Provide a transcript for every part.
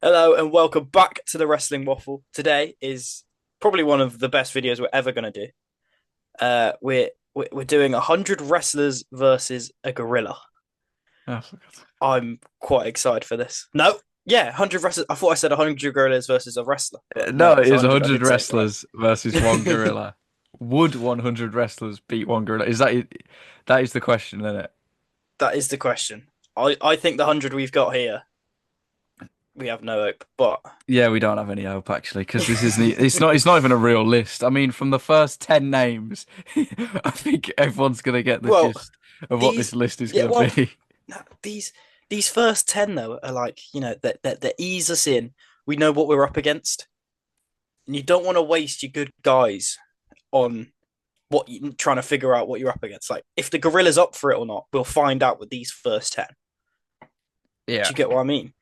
Hello and welcome back to the Wrestling Waffle. Today is probably one of the best videos we're ever going to do. We're doing 100 wrestlers versus a gorilla. Oh, for God's I'm quite excited for this. No, yeah, 100 wrestlers. I thought I said 100 gorillas versus a wrestler, but No, no, it it's is 100. I 100 did say it right. wrestlers versus one gorilla. Would 100 wrestlers beat one gorilla? That is the question, isn't it? That is the question. I think the 100 we've got here, we have no hope. But Yeah, we don't have any hope actually, because this isn't. It's not even a real list. I mean, from the first 10 names, I think everyone's gonna get the well, gist of what this these list is yeah, gonna well, be. no, these first 10 though are like that ease us in. We know what we're up against, and you don't want to waste your good guys on what you trying to figure out what you're up against. Like if the gorilla's up for it or not, we'll find out with these first 10. Do Yeah, you get what I mean?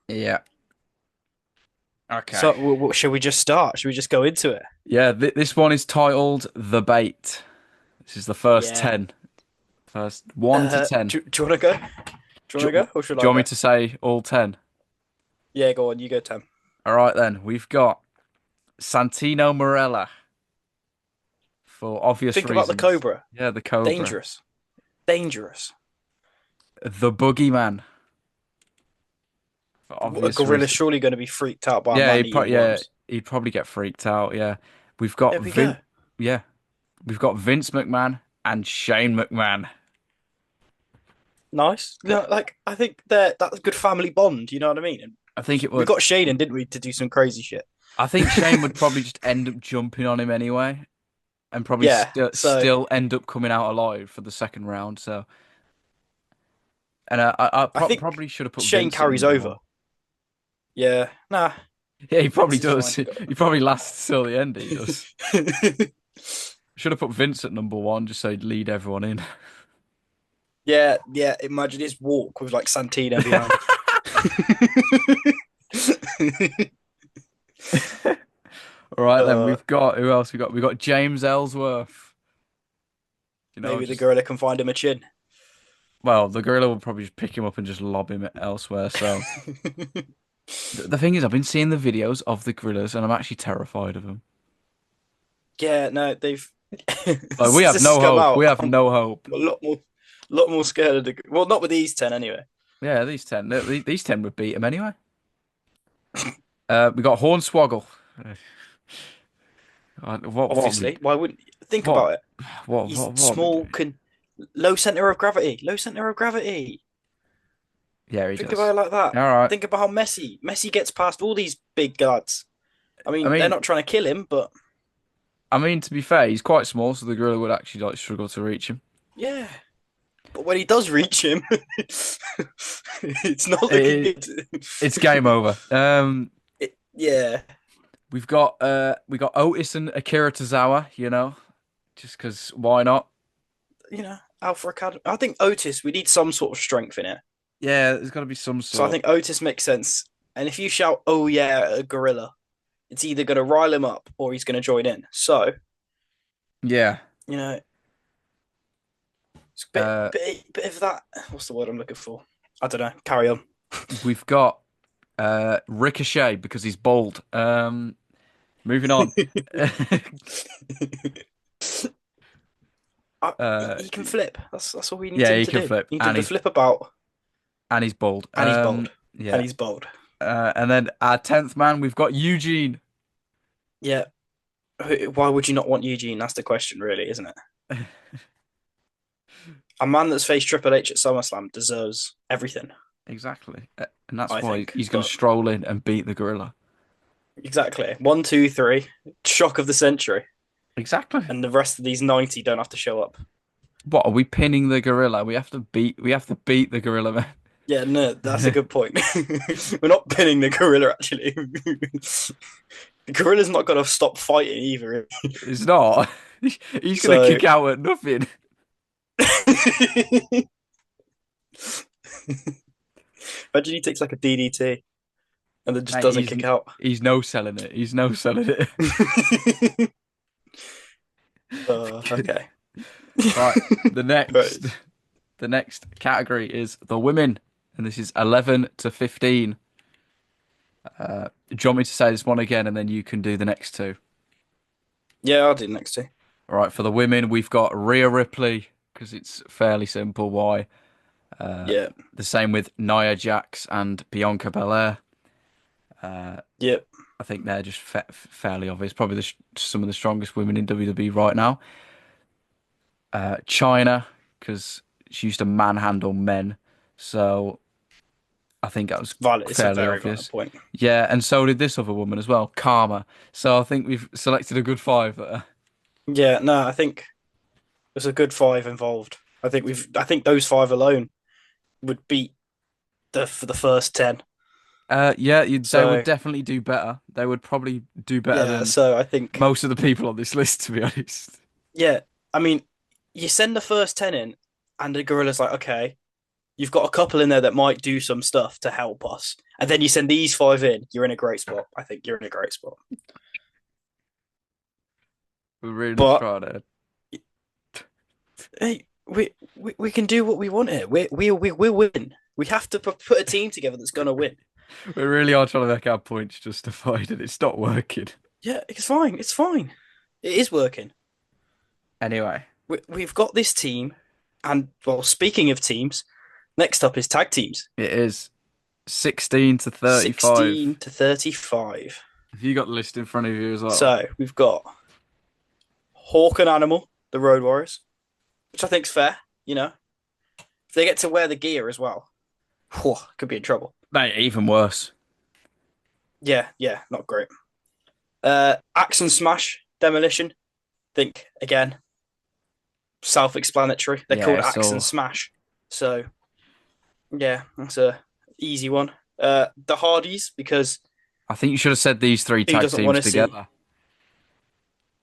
yeah. Okay. So shall we just start? Should we just go into it? Yeah, this one is titled The Bait. This is the first Yeah. 10. First 1 to 10. Do you want to go? Do you Do, want to do go, or should you I want me go? to say all 10? Yeah, go on. You go, Tim. All right, then. We've got Santino Marella for obvious Think about the reasons. cobra. Yeah, the Cobra. Dangerous. Dangerous. The Boogeyman for A obvious gorilla's reasons. surely going to be freaked out by a Yeah, man eating worms. he'd probably get freaked out. Yeah. We've got There we go. Yeah, we've got Vince McMahon and Shane McMahon. Nice. No, like I think that's a good family bond. You know what I mean? And I think it we would. got Shane didn't we, to do some crazy shit. I think Shane would probably just end up jumping on him anyway, and probably Yeah. So still end up coming out alive for the second round. So, and I think probably should have put Shane Vince at carries number over. one. Yeah. Nah. Yeah, he probably Vince is fine does. to go. He probably lasts till the end. He does. Should have put Vince at number one just so he'd lead everyone in. Yeah. Yeah. Imagine his walk with like Santino behind. All right, then uh, we've got who else we got? We got James Ellsworth. You know, maybe the just gorilla can find him a chin. well, the gorilla will probably just pick him up and just lob him elsewhere. So the thing is, I've been seeing the videos of the gorillas, and I'm actually terrified of them. Yeah. No, they've. Like we Since have this has no come hope. out, We have I'm no hope. a lot more scared of the. Well, not with these 10 anyway. Yeah, these 10 would beat him anyway. We got Hornswoggle. Obviously, why wouldn't you? Think what about it? He's what would we small, do? can low center of gravity, low center of gravity. Yeah, he Think about does. it like that. All right. Think about how Messi gets past all these big guards. I I mean, they're mean, not trying to kill him, but to be fair, he's quite small, so the gorilla would actually like struggle to reach him. yeah. But when he does reach him, it's not looking It, good. it's game over. Yeah, We got Otis and Akira Tozawa. You know, just because why not? Alpha Academy. I think Otis. We need some sort of strength in it. Yeah, there's got to be some So I sort. think Otis makes sense. And if you shout, "Oh yeah, a gorilla," it's either going to rile him up or he's going to join in. So Yeah. you know, it's a Uh, bit of that. What's the word I'm looking for? I don't know. Carry on. we've got Ricochet because he's bald. Moving on. Uh, He can flip. That's all we need yeah, him he to can do. flip, Need him to flip about, and he's bald. and he's bold, and Yeah. he's bold. And then our 10th man, we've got Eugene. Yeah. Why would you not want Eugene? That's the question, really, isn't it? A man that's faced Triple H at SummerSlam deserves everything. Exactly. And that's I why think. he's going to But stroll in and beat the gorilla. exactly, one, two, three, shock of the century, Exactly. and the rest of these 90 don't have to show up. What are we pinning the gorilla? We have to beat the gorilla, man. Yeah, no, that's a good point. We're not pinning the gorilla, actually. The gorilla's not going to stop fighting either. It's not. He's going to So, kick out at nothing. imagine he takes like a DDT and then just Mate, doesn't kick out. he's no selling it. He's no selling it. Okay. Right. The Right. next the next category is the women, and this is 11 to 15. Do you want me to say this one again and then you can do the next two? Yeah, I'll do next two. All right, for the women, we've got Rhea Ripley because it's fairly simple why. Yeah, The same with Nia Jax and Bianca Belair. yeah, I think they're just fairly obvious. Probably some of the strongest women in WWE right now. China, because she used to manhandle men. So I think that was valid. It's a fairly very valid obvious. point. Yeah, and so did this other woman as well, Karma. So I think we've selected a good five there. Yeah, no, I think there's a good five involved. I think those five alone would beat for the first 10. Yeah, they would So definitely do better. They would probably do better yeah, than so I think most of the people on this list, to be honest. yeah, I mean, you send the first 10 in, and the gorilla's like, okay, you've got a couple in there that might do some stuff to help us, and then you send these five in, you're in a great spot. I think you're in a great spot. We're really But trying to. hey, we can do what we want here. We win. We have to put a team together that's gonna win. We really are trying to make our points justified, and it's not working. Yeah, it's fine. It's fine. It is working. Anyway, We've got this team, and well, speaking of teams, next up is tag teams. it is 16 to 35. 16 to 35. Have you got the list in front of you as well? So we've got Hawk and Animal, the Road Warriors, which I think's fair. You know, if they get to wear the gear as well, whew, could be in trouble. Mate, even worse. Yeah, yeah, not great. Axe and Smash, Demolition. Think again, self-explanatory. They're called Yeah, Axe so and Smash, so yeah, that's a easy one. The Hardys, because I think you should have said these three who tag doesn't want teams to see? together.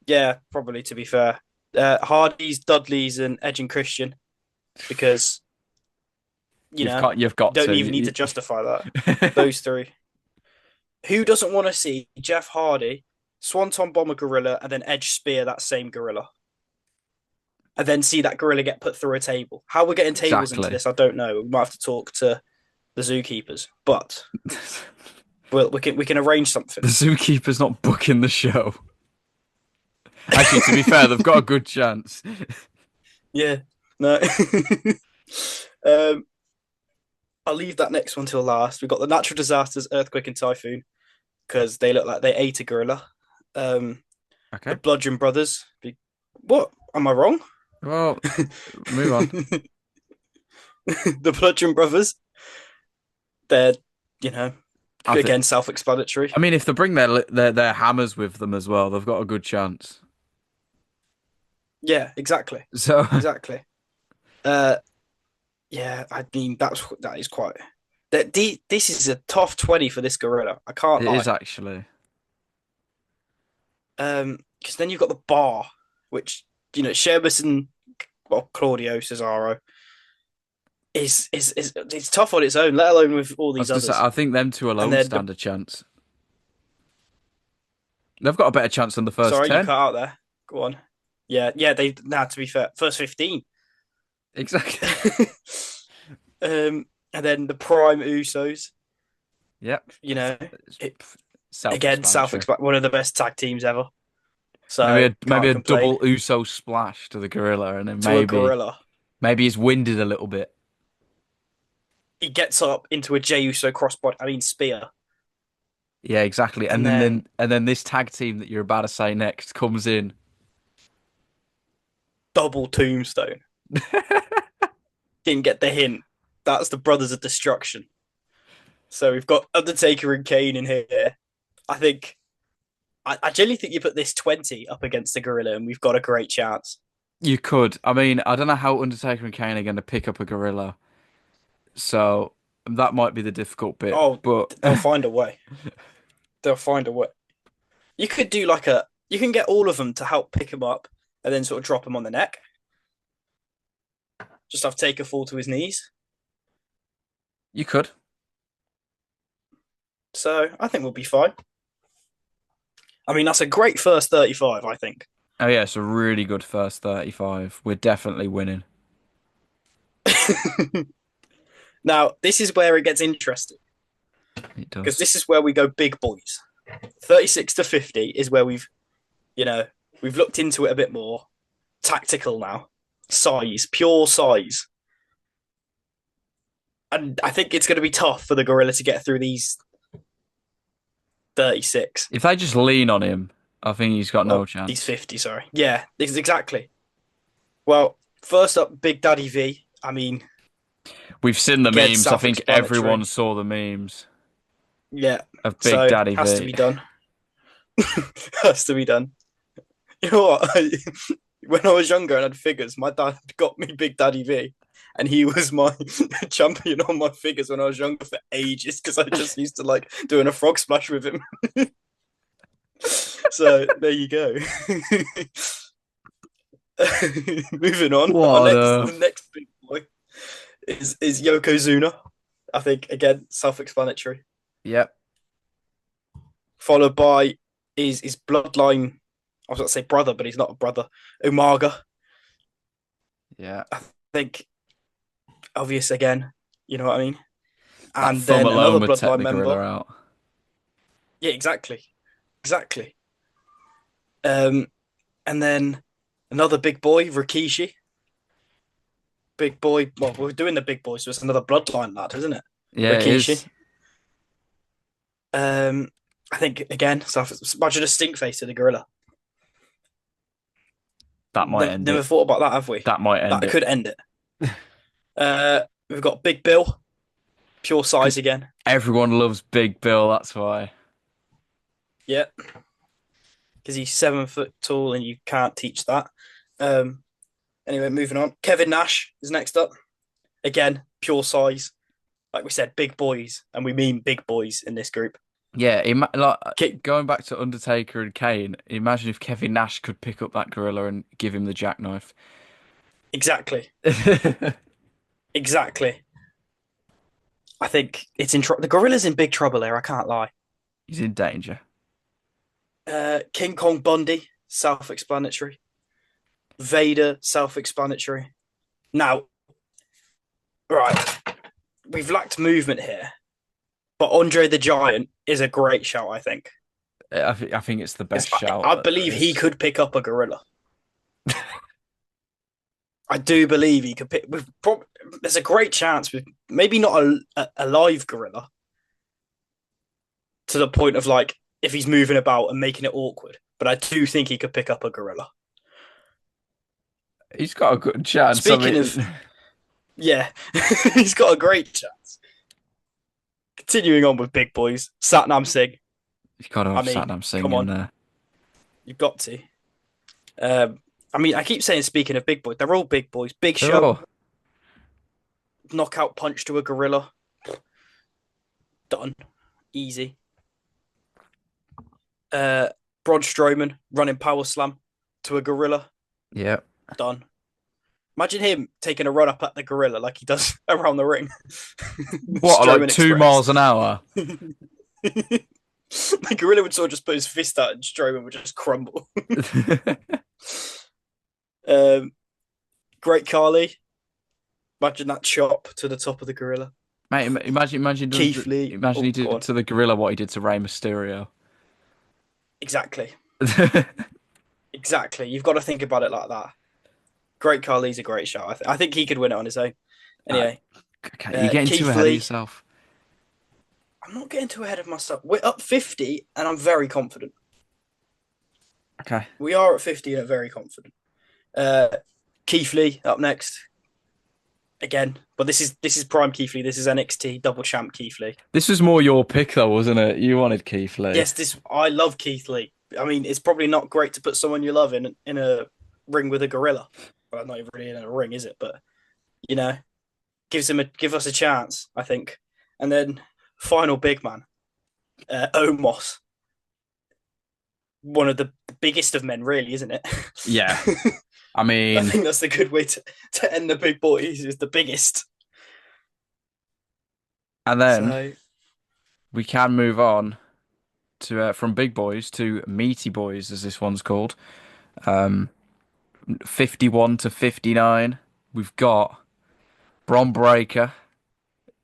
Yeah, probably to be fair. Hardys, Dudleys, and Edge and Christian, because you You've know got, you've you got don't to. even need to justify that. Those three. Who doesn't want to see Jeff Hardy, Swanton Bomber Gorilla, and then Edge spear that same gorilla? And then see that gorilla get put through a table. How we're getting tables into Exactly. this, I don't know. We might have to talk to the zookeepers, but we can arrange something. The zookeeper's not booking the show. Actually, to be fair, they've got a good chance. Yeah, no. um, I'll leave that next one till last. We've got the natural disasters, earthquake and typhoon, because they look like they ate a gorilla. The Okay. Bludgeon Brothers. What? Am I wrong? Well, move on. The Bludgeon Brothers. They're, you know, I think. again, self-explanatory. I mean, if they bring their hammers with them as well, they've got a good chance. Yeah, exactly, So exactly. Uh, yeah, I mean that is quite. This is a tough 20 for this gorilla. I can't it is lie. actually. Because then you've got the bar, which Sheamus and well Claudio Cesaro is it's tough on its own, let alone with all I was these gonna say, others. I think them two And alone then the stand a chance. They've got a better chance than the first sorry, you 10. cut out there. Go on. Yeah, yeah. They now to be fair, first 15. Exactly. And then the Prime Usos. Yep. You know, it, again, Self-explanatory. one of the best tag teams ever. Maybe So maybe can't a complain. double Uso splash to the gorilla, and then To a maybe gorilla, maybe he's winded a little bit. he gets up into a Jey Uso crossbody. I mean spear, Yeah, exactly. and And then, then then and then this tag team that you're about to say next comes in. double tombstone. Didn't get the hint. That's the Brothers of Destruction. So we've got Undertaker and Kane in here. I think I genuinely think you put this 20 up against the gorilla, and we've got a great chance. You could. I mean, I don't know how Undertaker and Kane are going to pick up a gorilla, so that might be the difficult bit. Oh, But they'll find a way. They'll find a way. You could do like a. You can get all of them to help pick him up, and then sort of drop him on the neck. Just have Taker fall to his knees. you could. So I think we'll be fine. I mean, that's a great first 35, I think. Oh yeah, it's a really good first 35. We're definitely winning. Now, this is where it gets interesting It because does. this is where we go big boys. 36 to 50 is where you know, we've looked into it a bit more. Tactical now, size, pure size, and I think it's going to be tough for the gorilla to get through these 36. If they just lean on him, I think he's got no Well, these chance. 50. Sorry, yeah, this is exactly. Well, first up, Big Daddy V. I mean, We've seen the again, memes. I think everyone self-explanatory. saw the memes Yeah, of Big so Daddy has to V. be done. Has to be done. You know what? When I was younger and had figures, my dad got me Big Daddy V, and he was my champion on my figures when I was younger for ages because I just used to like doing a frog splash with him. So there you go. Moving on, What a the next big boy is Yokozuna. I think again self-explanatory. yep. Followed by his bloodline. I was about to say brother, but he's not a brother. Umaga. Yeah. I think obvious again. You know what I mean? That And thumb then alone another would take bloodline the gorilla member. out. Yeah, exactly, exactly. And then another big boy, Rikishi. Big boy. Well, we're doing the big boy, so it's another bloodline lad, isn't it? Yeah, it Rikishi. is. Um, I think again, so imagine a stink face to the gorilla. That might end Never it. thought about that, have we? That might end That it. could end it. We've got Big Bill, pure size Because again. everyone loves Big Bill, that's why. Yeah, because he's 7 foot tall and you can't teach that. Um, anyway, moving on. Kevin Nash is next up. Again, pure size. Like we said, big boys, and we mean big boys in this group. Yeah, like Ki- going back to Undertaker and Kane, imagine if Kevin Nash could pick up that gorilla and give him the jackknife. exactly, exactly. I think it's in the gorilla's in big trouble here. I can't lie. He's in danger. King Kong Bundy, self-explanatory. Vader, self-explanatory. Now, right, we've lacked movement here, but Andre the Giant is a great shout. I think I think it's the best because shout I that there believe he is. could pick up a gorilla. I do believe he could pick. There's a great chance with maybe not a live gorilla to the point of like if he's moving about and making it awkward, but I do think he could pick up a gorilla. He's got a good chance. I Speaking of, mean, yeah, he's got a great chance. Continuing on with big boys, Satnam Singh. he's got to I have mean, Satnam Singh come in on, there. you've got to. I mean, I keep saying speaking of big boys, they're all big boys. Big They're Show, all knockout punch to a gorilla, done, easy. Uh, Braun Strowman running power slam to a gorilla, yeah. done. Imagine him taking a run up at the gorilla like he does around the ring. What, like Strowman two Express. miles an hour? The gorilla would sort of just put his fist out and Strowman would just crumble. um, Great Carly. Imagine that chop to the top of the gorilla. Mate, Keith Lee. imagine Oh, he go did on. to the gorilla what he did to Rey Mysterio. Exactly. Exactly. You've got to think about it like that. Great Carly's a great shot. I think he could win it on his own. Anyway, Okay, you're getting too Keith ahead of Lee. yourself. I'm not getting too ahead of myself. We're up 50 and I'm very confident. Okay. We are at 50 and very confident. Uh, Keith Lee up next. Again, but this is prime Keith Lee. This is NXT double champ Keith Lee. This was more your pick though, wasn't it? You wanted Keith Lee. Yes, this I love Keith Lee. I mean, it's probably not great to put someone you love in a ring with a gorilla. Well, not even really in a ring, is it? But you know, give us a chance, I think. And then final big man, Omos, one of the biggest of men, really, isn't it? Yeah. I I mean, think that's a good way to end the big boys. Is the biggest. and then So we can move on to from big boys to meaty boys, as this one's called. 51 to 59. We've got Bron Breakker.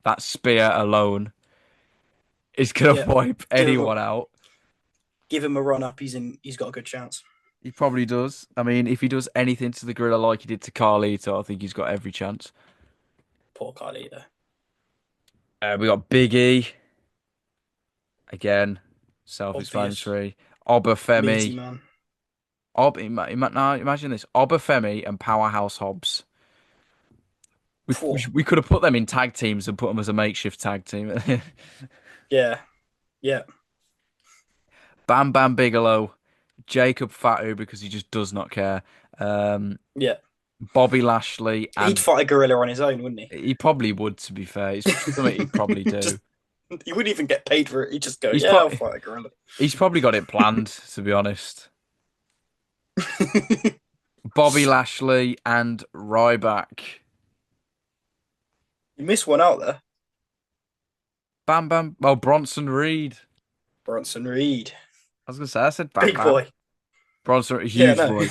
That spear alone is gonna Yeah, wipe give him a anyone out. give him a run up. He's got a good chance. He probably does. I mean, if he does anything to the gorilla like he did to Carlito, I think he's got every chance. Poor Carlito. We got Big E again, Obvious. self-explanatory. Meaty Obafemi. man. Now imagine this: Obafemi and Powerhouse Hobbs. Poor. We could have put them in tag teams and put them as a makeshift tag team. Yeah. Yeah. Bam Bam Bigelow, Jacob Fatu because he just does not care. Um, Yeah. Bobby Lashley, He'd and fight a gorilla on his own, wouldn't he? he probably would. To be fair, it's something he'd probably do. Just he wouldn't even get paid for it. He'd just go, He's "Yeah, I'll probably fight a gorilla." he's probably got it planned. To be honest, Bobby Lashley and Ryback. You missed one out there. Bam Bam. Well, Bronson Reed. Bronson Reed, I was gonna say I said Bam big Bam. boy. Bronson, a Yeah, huge no. boy.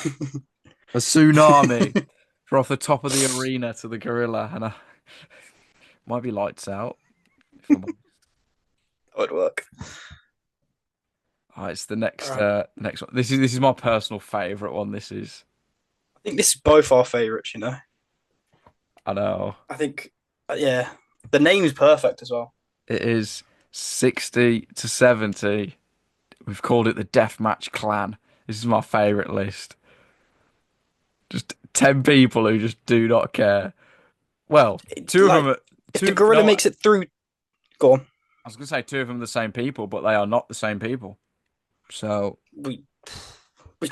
A tsunami for off the top of the arena to the gorilla, and might be lights out. If I'm honest. That would work. All right, it's All right. the next one. This is my personal favorite one. This is I think this is both our favorites. You know. I know I think, yeah, the name's perfect as well. it is 60 to 70. We've called it the Deathmatch Clan. This is my favorite list. Just 10 people who just do not care. Well, two of them Like, are if the two. gorilla No, I makes it through, go on. was gonna say two of them are the same people, but they are not the same people. So We, we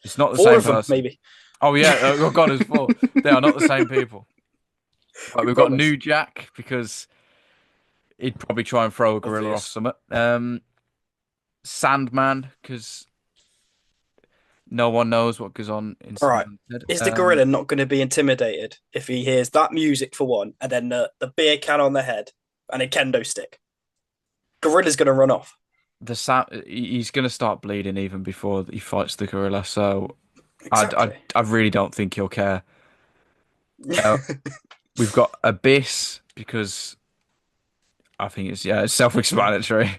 it's not the four same of them person. maybe. Oh yeah, oh God, it's four. They are not the same people. Right, We we've got promise. New Jack because he'd probably try and throw a gorilla off Obvious. something. Sandman because no one knows what goes on in All right. Sandman's head. Is the gorilla not going to be intimidated if he hears that music for one, and then the beer can on the head and a kendo stick? Gorilla's going to run off. He's gonna start bleeding even before he fights the gorilla. So Exactly. I really don't think he'll care. Uh, we've got Abyss because I think it's self-explanatory.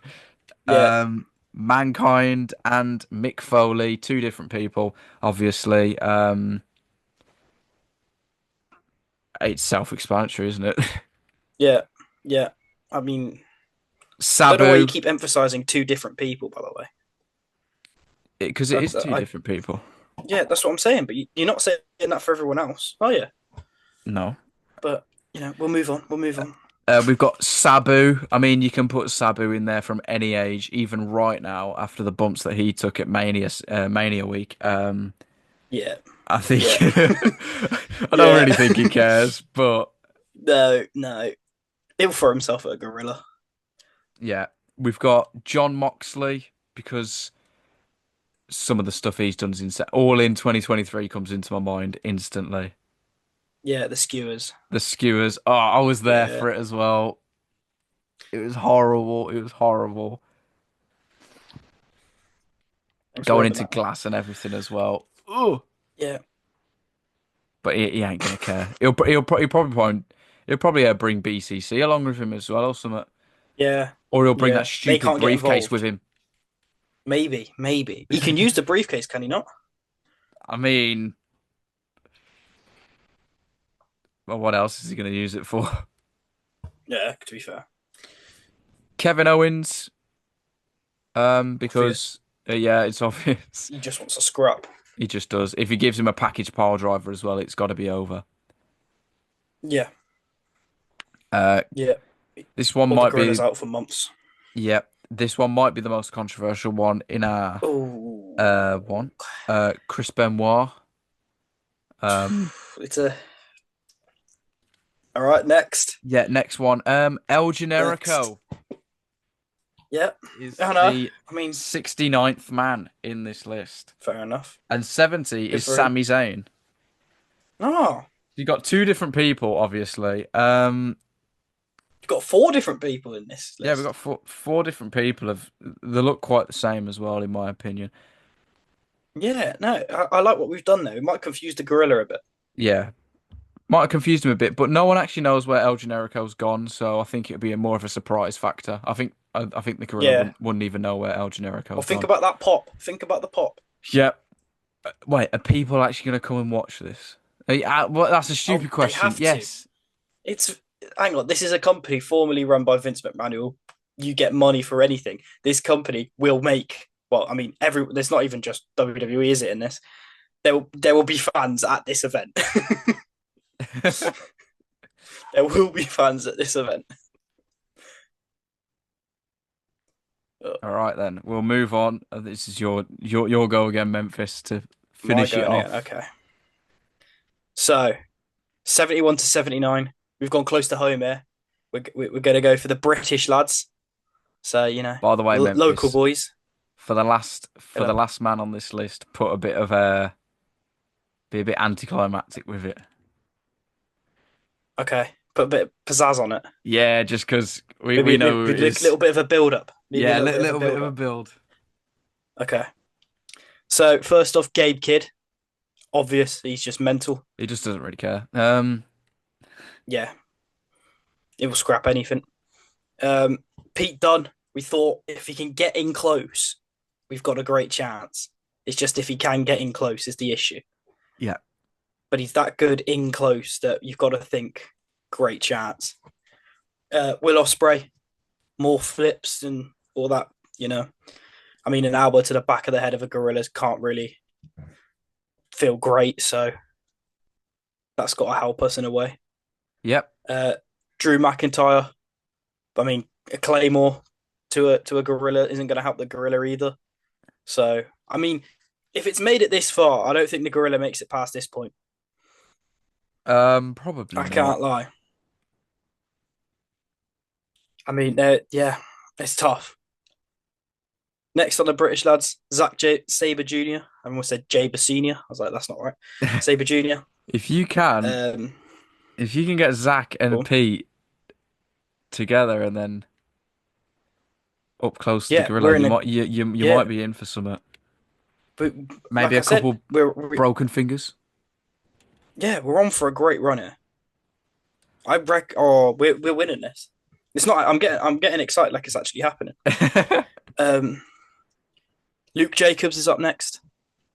Yeah. Mankind and Mick Foley, two different people, obviously. It's self-explanatory, isn't it? Yeah. Yeah. I mean, I don't know why you Sabu, keep emphasizing two different people, by the way. because it is two I different people. yeah, that's what I'm saying. But you're not saying that for everyone else. Oh yeah. No. But we'll move on. We'll move on. We've got Sabu. I mean, you can put Sabu in there from any age, even right now after the bumps that he took at Mania week. Yeah. I think Yeah. I don't Yeah. really think he cares, but No. No. He'll throw himself at a gorilla. yeah, we've got John Moxley because some of the stuff he's done is insane. All in 2023 comes into my mind instantly. Yeah. The skewers. The skewers. Oh, I was there Yeah. for it as well. It was horrible. It was horrible. Thanks for Going rubbing into that. glass and everything as well. Ugh. Yeah. But he ain't gonna care. He'll probably bring BCC along with him as well or something. Yeah. Or he'll bring that Yeah. They stupid can't get briefcase with involved. him. Maybe. Maybe he can use the briefcase. Can he not? I mean, well, what else is he gonna use it for? Yeah. To be fair. Kevin Owens, Obvious. because yeah, it's obvious. He just wants a scrap. He just does. If he gives him a package power driver as well, it's got to be over. Yeah. Uh, Yeah. this one Or the might gorilla's be, out for months. yeah, this one might be the most controversial one in our Oh. one. Chris Benoit. Um, It's a. All right. Next. yeah, next one. El Next. Generico Yeah. is I know. the I mean, 69th man in this list, fair enough. and 70 Good is for him. Sami Zayn. Oh, You got two different people, obviously. you've got four different people in this Yeah, we've list. got four different people. They look quite the same as well, in my opinion. Yeah. No, I like what we've done there. We might confuse the gorilla a bit. Yeah, might have confused him a bit, but no one actually knows where El Generico's gone, so I think it'd be more of a surprise factor. I think I think the gorilla Yeah. wouldn't even know where El Well, Generico's think gone. about that pop. Think about the pop. Yep. Wait, are people actually going to come and watch this? Well, that's a Oh, stupid they question. have to. Yes. It's hang on. This is a company formerly run by Vince McMahon. You get money for anything. This company will make. Well, I mean, there's not even just WWE, is it? In this, there will be fans at this event. There will be fans at this event. All right then, we'll move on. This is your go again, Memphis, to My finish it going again. off. Okay. So 71 to 79. We've gone close to home here. We're going to go for the British lads. So, By the way, local Memphis, boys. for the Hello. last man on this list, put a bit of be a bit anticlimactic with it. Okay. Put a bit of pizzazz on it. Yeah, just because Maybe we a know who it little is. bit of a build up. Maybe a Yeah, little bit of a little bit build of a up. build. Okay. So, first off, Gabe Kidd. Obvious. He's just mental. He just doesn't really care. Yeah. He will scrap anything. Pete Dunne. We thought if he can get in close, we've got a great chance. It's just if he can get in close is the issue. Yeah. But he's that good in close that you've got to think great chance. Will Ospreay, more flips and all that, you know. I mean, an elbow to the back of the head of a Gorillas can't really feel great, so that's got to help us in a way. Yep. Uh, Drew McIntyre, I mean, a Claymore to a Gorilla isn't going to help the Gorilla either. So, I mean, if it's made it this far, I don't think the Gorilla makes it past this point. Probably I not. can't lie. I mean, yeah, it's tough. Next on the British lads, Sabre Jr. I almost said Jaber Senior. I was like, that's not right. Sabre Jr. If you can, Um, if you can get Zach and cool. Pete together and then up close to the Yeah, gorilla, we're in a you might yeah, be in for something. but Maybe like I a said, couple broken fingers. yeah, we're on for a great run here. We're winning this. It's not. I'm getting excited like it's actually happening. I Um, Luke Jacobs is up next.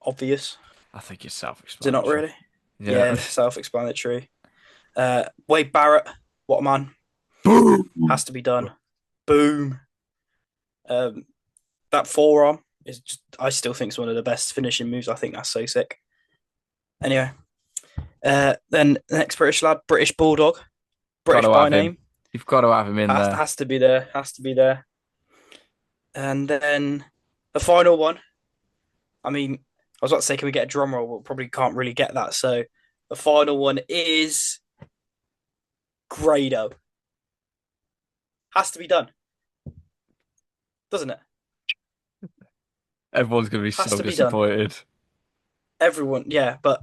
Obvious. think it's Is it not self-explanatory. really? Yeah. Yeah, self-explanatory. Wade Barrett, what a man, Boom. has to be done. Boom. Um, that forearm is just, I still think it's one of the best finishing moves. I think that's so sick. Anyway, then the next British lad, British Bulldog, Got British to by have him. name, You've got to have him in there. has to be there. Has to be there. And then the final one. I mean, I was about to say, can we get a drum roll? We probably can't really get that. So the final one is Grado. Has to be done, doesn't it? Everyone's gonna be Has so to be done. disappointed. Everyone, yeah, but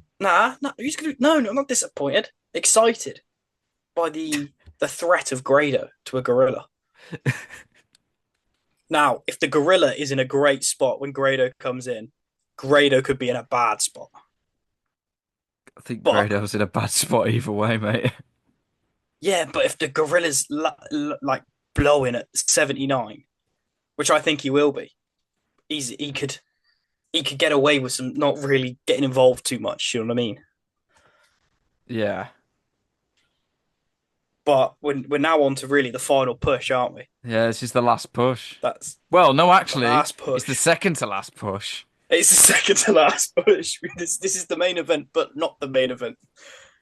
who's gonna? No, I'm not disappointed. Excited by the threat of Grado to a gorilla. Now, if the gorilla is in a great spot when Grado comes in, Grado could be in a bad spot. I think But Grado's in a bad spot either way, mate. yeah, but if the gorilla's like blowing at 79, which I think he will be, he could get away with some not really getting involved too much. You know what I mean? Yeah. But we're now on to really the final push, aren't we? Yeah, this is the last push. That's Well, no, the actually, last it's the push. second to last push. It's the second to last push. This is the main event, but not the main event.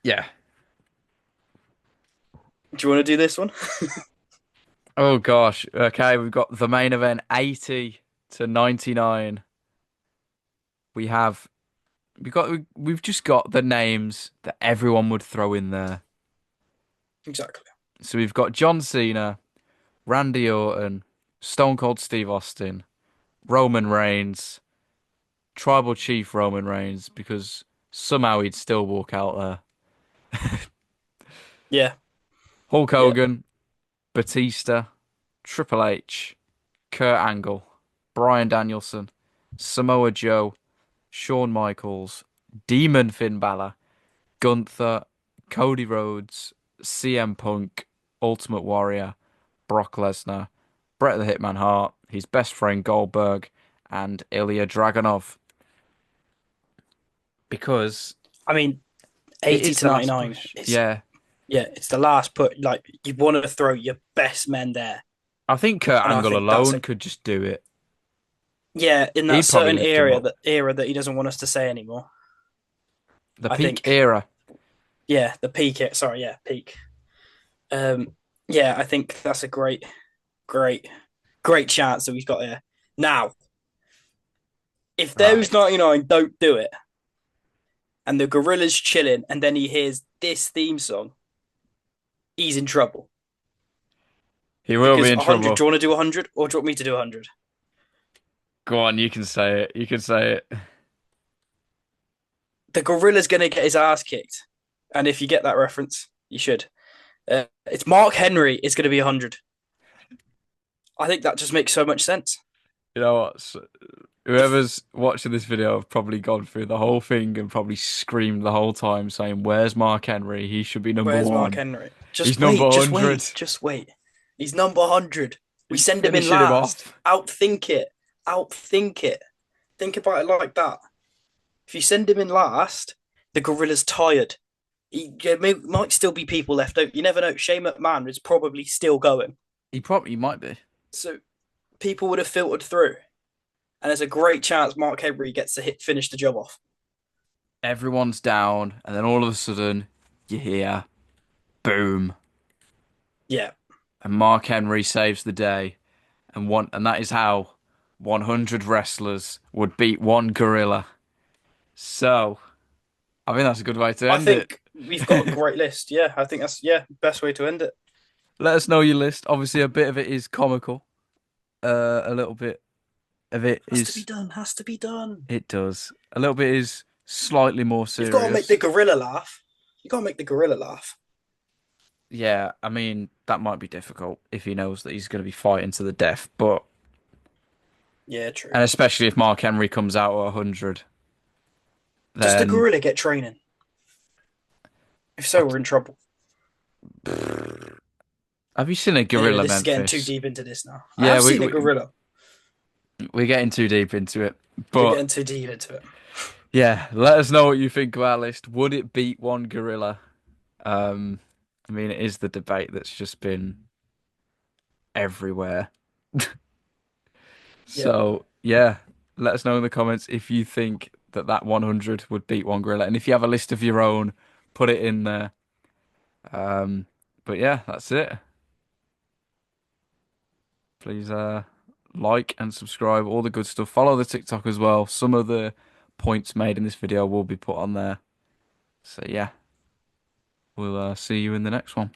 Yeah. Do you want to do this one? Oh gosh. Okay, we've got the main event 80 to 99. We have we've just got the names that everyone would throw in there. Exactly. So we've got John Cena, Randy Orton, Stone Cold Steve Austin, Roman Reigns, Tribal Chief Roman Reigns, because somehow he'd still walk out there. Yeah. Hulk Yeah. Hogan, Batista, Triple H, Kurt Angle, Bryan Danielson, Samoa Joe, Shawn Michaels, Demon Finn Balor, Gunther, Cody Rhodes, CM Punk, Ultimate Warrior, Brock Lesnar, Bret the Hitman Hart, his best friend Goldberg, and Ilya Dragunov. Because I mean, it 80 is the to last 99 push. is, Yeah. yeah, it's the last put. Like, you want to throw your best men there. I think Kurt And I Angle think that's alone a, could just do it. yeah, in that He'd probably certain lift him up. era that he doesn't want us to say anymore. The I peak think, era. yeah, the peak, sorry, yeah, peak. Yeah, I think that's a great, great chance that we've got here. Now, if those Right. 99 don't do it, and the gorilla's chilling, and then he hears this theme song, he's in trouble. He will be Because in 100, trouble. do you want to do 100 or do you want me to do 100? Go on, you can say it. You can say it. The gorilla's going to get his ass kicked. And if you get that reference, you should. It's Mark Henry is going to be 100. I think that just makes so much sense. You know what? Whoever's watching this video have probably gone through the whole thing and probably screamed the whole time saying, "Where's Mark Henry? He should be number Where's Mark one. Henry? He's number Just wait, 100. just wait. He's number 100. We He's send him in finishing him last. off." Outthink it. Outthink it. Think about it like that. If you send him in last, the gorilla's tired. There might still be people left out. You never know. Shane McMahon is probably still going. He might be. So people would have filtered through. And there's a great chance Mark Henry gets to finish the job off. Everyone's down, and then all of a sudden, you hear boom, Yeah. and Mark Henry saves the day, and that is how 100 wrestlers would beat one gorilla. So, I think that's a good way to I end it. think we've got a great list. Yeah, I think that's best way to end it. Let us know your list. Obviously, a bit of it is comical. A little bit of it Has to be is. done. Has to be done. It does. A little bit is slightly more You've got to make the serious. gorilla laugh. You got to make the gorilla laugh. Yeah, I mean, that might be difficult if he knows that he's going to be fighting to the death, but Yeah, true. and especially if Mark Henry comes out at 100, Does the then gorilla get training? If so, we're in trouble. have you seen a Anyway, gorilla this is getting too Memphis? deep into this now. I Yeah, have seen a gorilla. we're getting too deep into it. We're But getting too deep into it. yeah, let us know what you think of our list. Would it beat one gorilla? I mean, it is the debate that's just been everywhere. Yeah. So, yeah, let us know in the comments if you think that 100 would beat one gorilla. And if you have a list of your own, put it in there. But yeah, that's it. Please like and subscribe, all the good stuff. Follow the TikTok as well. Some of the points made in this video will be put on there. So yeah, we'll see you in the next one.